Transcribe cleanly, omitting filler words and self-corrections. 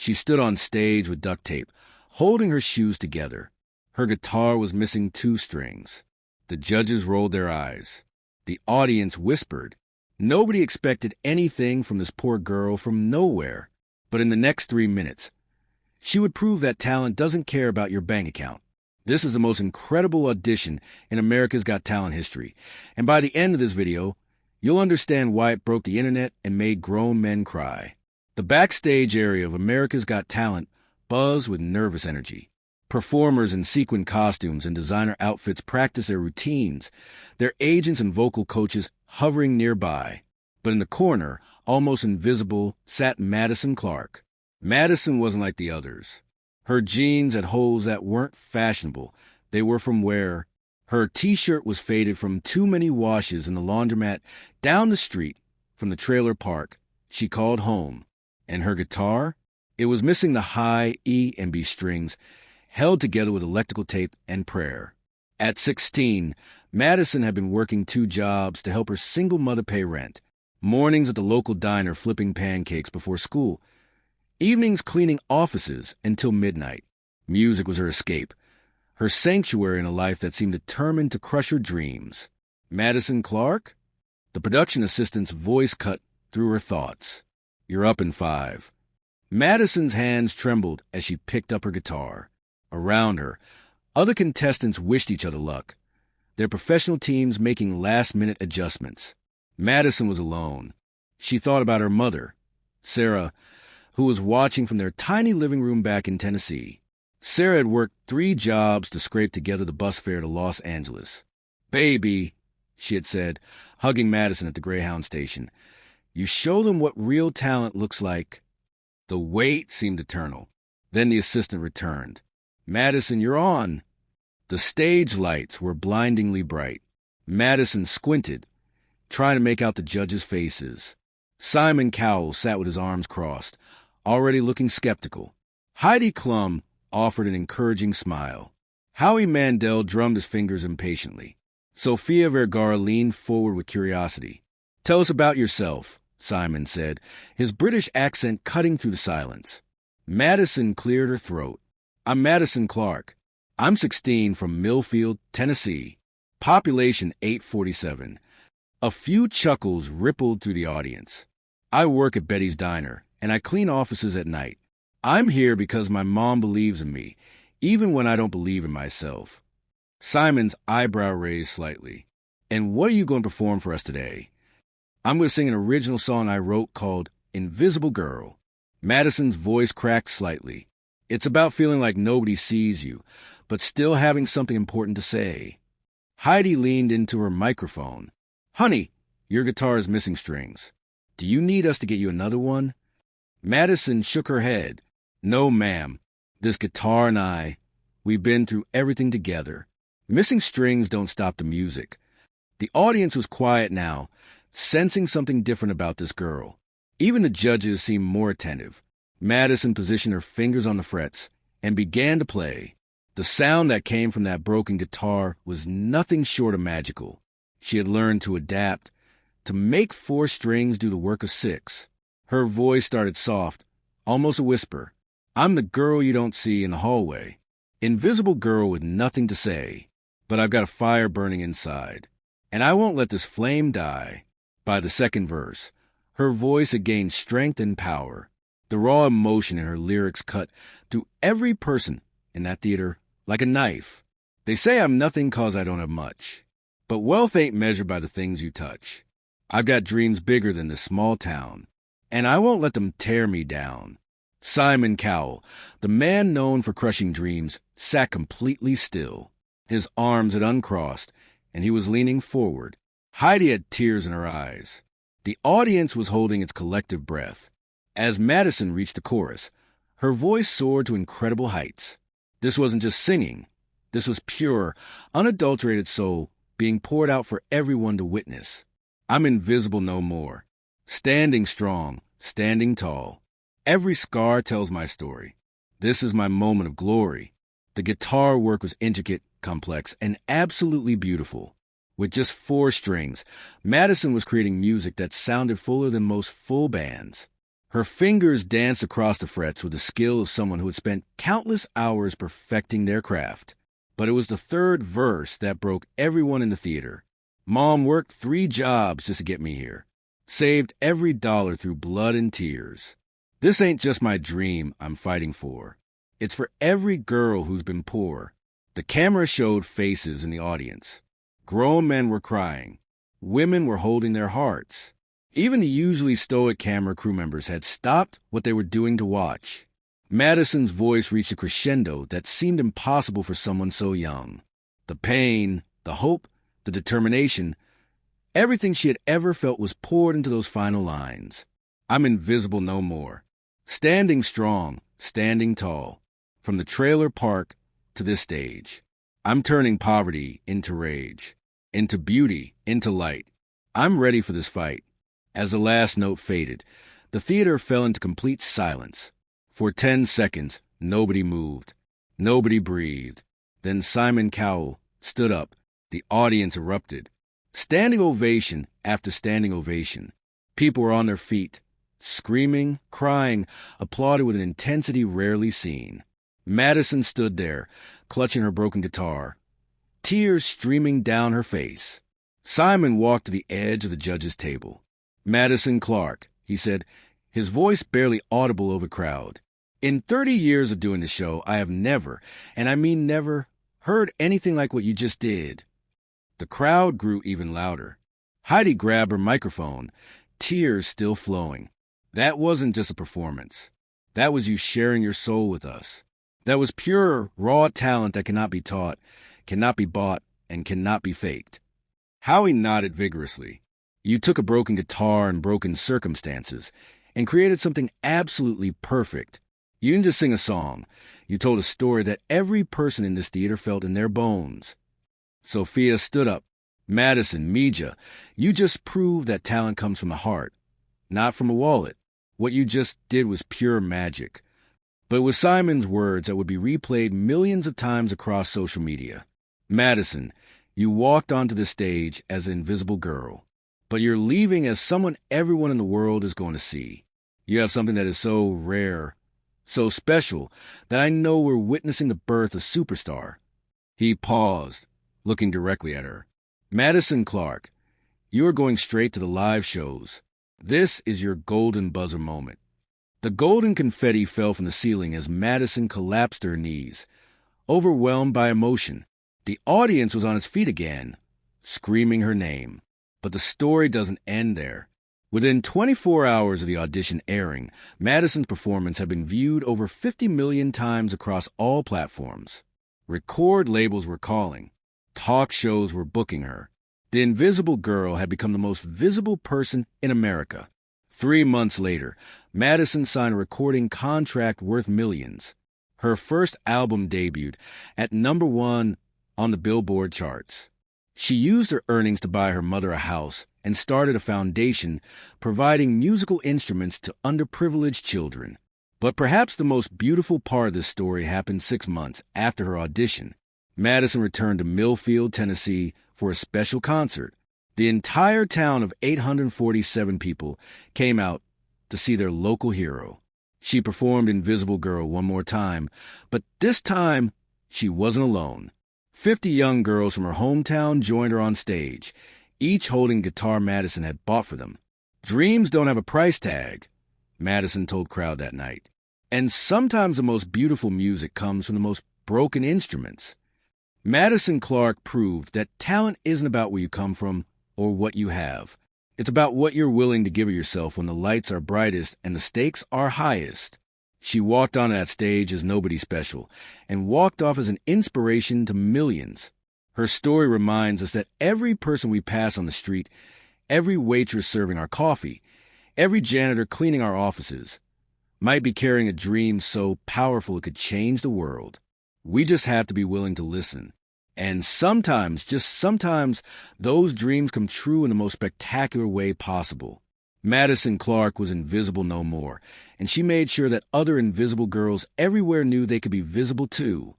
She stood on stage with duct tape, holding her shoes together. Her guitar was missing 2 strings. The judges rolled their eyes. The audience whispered. Nobody expected anything from this poor girl from nowhere. But in the next 3 minutes, she would prove that talent doesn't care about your bank account. This is the most incredible audition in America's Got Talent history. And by the end of this video, you'll understand why it broke the internet and made grown men cry. The backstage area of America's Got Talent buzzed with nervous energy. Performers in sequin costumes and designer outfits practiced their routines, their agents and vocal coaches hovering nearby. But in the corner, almost invisible, sat Madison Clarke. Madison wasn't like the others. Her jeans had holes that weren't fashionable. They were from wear. Her T-shirt was faded from too many washes in the laundromat down the street from the trailer park she called home. And her guitar? It was missing the high E and B strings, held together with electrical tape and prayer. At 16, Madison had been working 2 jobs to help her single mother pay rent. Mornings at the local diner flipping pancakes before school. Evenings cleaning offices until midnight. Music was her escape, her sanctuary in a life that seemed determined to crush her dreams. Madison Clarke? The production assistant's voice cut through her thoughts. You're up in 5. Madison's hands trembled as she picked up her guitar. Around her, other contestants wished each other luck, their professional teams making last-minute adjustments. Madison was alone. She thought about her mother, Sarah, who was watching from their tiny living room back in Tennessee. Sarah had worked 3 jobs to scrape together the bus fare to Los Angeles. "Baby," she had said, hugging Madison at the Greyhound station, "you show them what real talent looks like." The wait seemed eternal. Then the assistant returned. "Madison, you're on." The stage lights were blindingly bright. Madison squinted, trying to make out the judges' faces. Simon Cowell sat with his arms crossed, already looking skeptical. Heidi Klum offered an encouraging smile. Howie Mandel drummed his fingers impatiently. Sofia Vergara leaned forward with curiosity. "Tell us about yourself," Simon said, his British accent cutting through the silence. Madison cleared her throat. "I'm Madison Clarke. I'm 16 from Millfield, Tennessee. Population 847. A few chuckles rippled through the audience. "I work at Betty's Diner, and I clean offices at night. I'm here because my mom believes in me, even when I don't believe in myself." Simon's eyebrow raised slightly. "And what are you going to perform for us today?" "I'm going to sing an original song I wrote called Invisible Girl." Madison's voice cracked slightly. "It's about feeling like nobody sees you, but still having something important to say." Heidi leaned into her microphone. "Honey, your guitar is missing strings. Do you need us to get you another one?" Madison shook her head. "No, ma'am. This guitar and we've been through everything together. Missing strings don't stop the music." The audience was quiet now, sensing something different about this girl. Even the judges seemed more attentive. Madison positioned her fingers on the frets and began to play. The sound that came from that broken guitar was nothing short of magical. She had learned to adapt, to make 4 strings do the work of 6. Her voice started soft, almost a whisper. "I'm the girl you don't see in the hallway. Invisible girl with nothing to say. But I've got a fire burning inside. And I won't let this flame die." By the second verse, her voice had gained strength and power. The raw emotion in her lyrics cut through every person in that theater like a knife. "They say I'm nothing 'cause I don't have much. But wealth ain't measured by the things you touch. I've got dreams bigger than this small town, and I won't let them tear me down." Simon Cowell, the man known for crushing dreams, sat completely still. His arms had uncrossed, and he was leaning forward. Heidi had tears in her eyes. The audience was holding its collective breath. As Madison reached the chorus, her voice soared to incredible heights. This wasn't just singing. This was pure, unadulterated soul being poured out for everyone to witness. "I'm invisible no more. Standing strong, standing tall. Every scar tells my story. This is my moment of glory." The guitar work was intricate, complex, and absolutely beautiful. With just 4 strings, Madison was creating music that sounded fuller than most full bands. Her fingers danced across the frets with the skill of someone who had spent countless hours perfecting their craft. But it was the third verse that broke everyone in the theater. Mom worked 3 jobs just to get me here. Saved every dollar through blood and tears. This ain't just my dream I'm fighting for. It's for every girl who's been poor. The camera showed faces in the audience. Grown men were crying. Women were holding their hearts. Even the usually stoic camera crew members had stopped what they were doing to watch. Madison's voice reached a crescendo that seemed impossible for someone so young. The pain, the hope, the determination, everything she had ever felt was poured into those final lines. I'm invisible no more. Standing strong, standing tall. From the trailer park to this stage. I'm turning poverty into rage, into beauty, into light. I'm ready for this fight. As the last note faded, the theater fell into complete silence. For 10 seconds, nobody moved. Nobody breathed. Then Simon Cowell stood up. The audience erupted. Standing ovation after standing ovation. People were on their feet, screaming, crying, applauded with an intensity rarely seen. Madison stood there, clutching her broken guitar, tears streaming down her face. Simon walked to the edge of the judges' table. Madison Clarke, he said, his voice barely audible over the crowd. In 30 years of doing the show, I have never, and I mean never, heard anything like what you just did. The crowd grew even louder. Heidi grabbed her microphone, tears still flowing. That wasn't just a performance. That was you sharing your soul with us. That was pure, raw talent that cannot be taught, cannot be bought, and cannot be faked. Howie nodded vigorously. You took a broken guitar and broken circumstances and created something absolutely perfect. You didn't just sing a song. You told a story that every person in this theater felt in their bones. Sophia stood up. Madison, Mija, you just proved that talent comes from the heart, not from a wallet. What you just did was pure magic. But with Simon's words that would be replayed millions of times across social media. Madison, you walked onto the stage as an invisible girl, but you're leaving as someone everyone in the world is going to see. You have something that is so rare, so special, that I know we're witnessing the birth of a superstar. He paused, looking directly at her. Madison Clarke, you are going straight to the live shows. This is your golden buzzer moment. The golden confetti fell from the ceiling as Madison collapsed to her knees, overwhelmed by emotion. The audience was on its feet again, screaming her name. But the story doesn't end there. Within 24 hours of the audition airing, Madison's performance had been viewed over 50 million times across all platforms. Record labels were calling. Talk shows were booking her. The Invisible Girl had become the most visible person in America. 3 months later, Madison signed a recording contract worth millions. Her first album debuted at #1 on the Billboard charts. She used her earnings to buy her mother a house and started a foundation providing musical instruments to underprivileged children. But perhaps the most beautiful part of this story happened 6 months after her audition. Madison returned to Millfield, Tennessee for a special concert. The entire town of 847 people came out to see their local hero. She performed Invisible Girl one more time, but this time she wasn't alone. 50 young girls from her hometown joined her on stage, each holding a guitar Madison had bought for them. Dreams don't have a price tag, Madison told crowd that night. And sometimes the most beautiful music comes from the most broken instruments. Madison Clarke proved that talent isn't about where you come from or what you have. It's about what you're willing to give of yourself when the lights are brightest and the stakes are highest. She walked on that stage as nobody special and walked off as an inspiration to millions. Her story reminds us that every person we pass on the street, every waitress serving our coffee, every janitor cleaning our offices, might be carrying a dream so powerful it could change the world. We just have to be willing to listen. And sometimes, just sometimes, those dreams come true in the most spectacular way possible. Madison Clarke was invisible no more, and she made sure that other invisible girls everywhere knew they could be visible too.